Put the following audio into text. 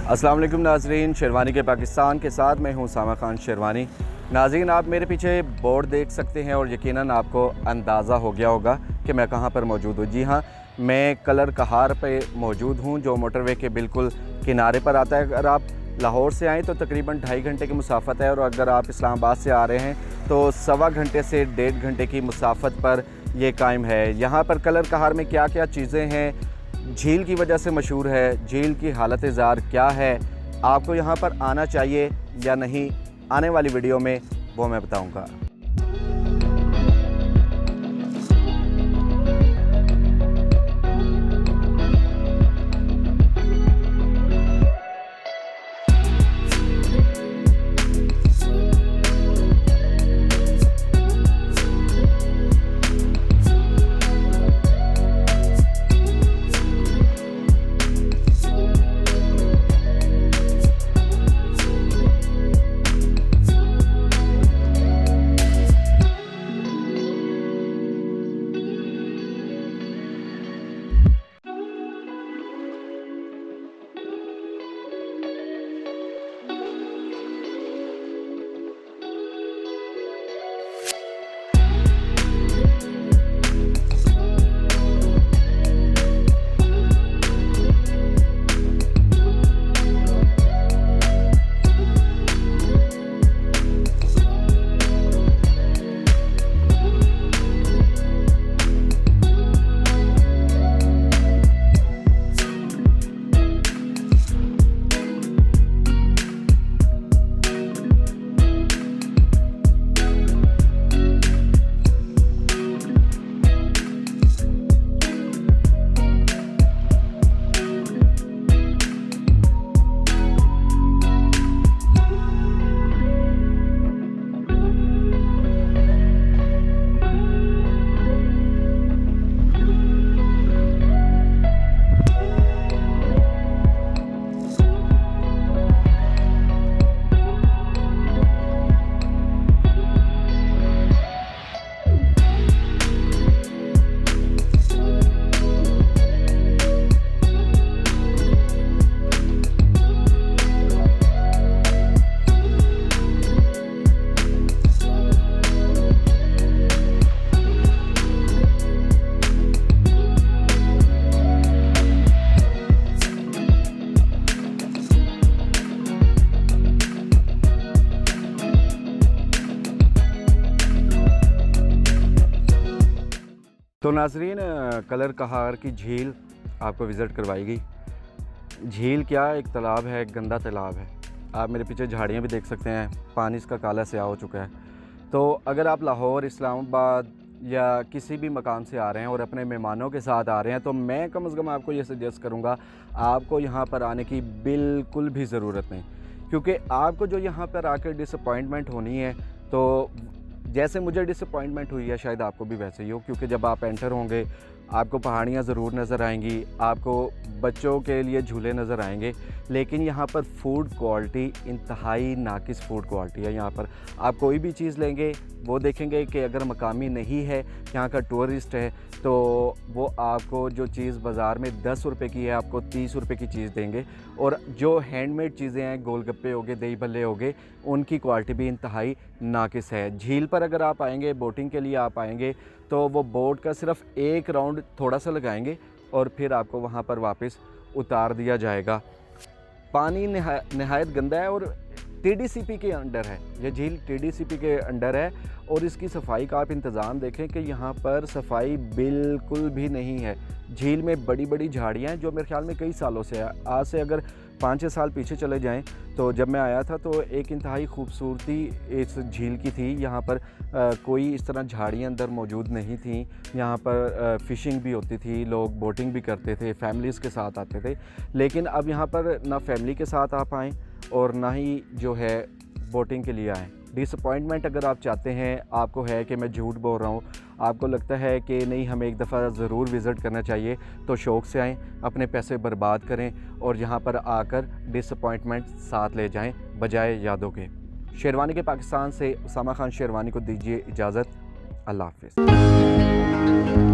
अस्सलाम वालेकुम नाज़रीन, शेरवानी के पाकिस्तान के साथ मैं हूं उसामा खान शेरवानी। नाज़रीन, आप मेरे पीछे बोर्ड देख सकते हैं और यकीनन आपको अंदाज़ा हो गया होगा कि मैं कहां पर मौजूद हूं। जी हां, मैं कलरकहर पे मौजूद हूं, जो मोटरवे के बिल्कुल किनारे पर आता है। अगर आप लाहौर से आएँ तो तकरीबन 2.5 घंटे की मुसाफत है, और अगर आप इस्लामाबाद से आ रहे हैं तो 1.25 घंटे से 1.5 घंटे की मुसाफत पर ये कायम है। यहाँ पर कलरकहर में क्या क्या चीज़ें हैं, झील की वजह से मशहूर है, झील की हालत ज़ार क्या है, आपको यहाँ पर आना चाहिए या नहीं, आने वाली वीडियो में वो मैं बताऊँगा। तो नाज़रीन, कलरकहर की झील आपको विज़िट करवाएगी। झील क्या, एक तालाब है, एक गंदा तालाब है। आप मेरे पीछे झाड़ियाँ भी देख सकते हैं, पानी इसका काला स्याह हो चुका है। तो अगर आप लाहौर, इस्लामाबाद या किसी भी मकाम से आ रहे हैं और अपने मेहमानों के साथ आ रहे हैं, तो मैं कम से कम आपको ये सजेस्ट करूँगा, आपको यहाँ पर आने की बिल्कुल भी ज़रूरत नहीं, क्योंकि आपको जो यहाँ पर आकर डिसअपॉइंटमेंट होनी है, तो जैसे मुझे डिसअपॉइंटमेंट हुई है शायद आपको भी वैसे ही हो। क्योंकि जब आप एंटर होंगे आपको पहाड़ियाँ ज़रूर नज़र आएंगी, आपको बच्चों के लिए झूले नज़र आएंगे, लेकिन यहाँ पर फ़ूड क्वालिटी इंतहाई नाकिस फ़ूड क्वालिटी है। यहाँ पर आप कोई भी चीज़ लेंगे वो देखेंगे कि अगर मकामी नहीं है, यहाँ का टूरिस्ट है, तो वो आपको जो चीज़ बाज़ार में 10 रुपये की है आपको 30 रुपये की चीज़ देंगे। और जो हैंडमेड चीज़ें हैं, गोलगप्पे हो गए, दही भल्ले हो गए, उनकी क्वालिटी भी इंतहाई नाकिस है। झील पर अगर आप आएंगे, बोटिंग के लिए आप आएंगे, तो वो बोट का सिर्फ एक राउंड थोड़ा सा लगाएंगे और फिर आपको वहाँ पर वापस उतार दिया जाएगा। पानी नहायत गंदा है और TDCP के अंडर है, ये झील TDCP के अंडर है। और इसकी सफाई का आप इंतज़ाम देखें कि यहाँ पर सफाई बिल्कुल भी नहीं है। झील में बड़ी बड़ी झाड़ियाँ हैं जो मेरे ख्याल में कई सालों से है। आज से अगर 5-6 साल पीछे चले जाएं तो जब मैं आया था तो एक इंतहाई खूबसूरती इस झील की थी। यहाँ पर कोई इस तरह झाड़ियाँ अंदर मौजूद नहीं थी। यहाँ पर फ़िशिंग भी होती थी, लोग बोटिंग भी करते थे, फैमिलीज़ के साथ आते थे। लेकिन अब यहाँ पर ना फैमिली के साथ आप आएँ और ना ही जो है बोटिंग के लिए आएँ। डिसअपॉइंटमेंट अगर आप चाहते हैं, आपको है कि मैं झूठ बोल रहा हूँ, आपको लगता है कि नहीं हमें एक दफ़ा ज़रूर विज़िट करना चाहिए, तो शौक़ से आएँ, अपने पैसे बर्बाद करें और यहाँ पर आकर डिसअपॉइंटमेंट साथ ले जाएं बजाय यादों के। शेरवानी के पाकिस्तान से उसामा खान शेरवानी को दीजिए इजाज़त। अल्लाह हाफ़िज़।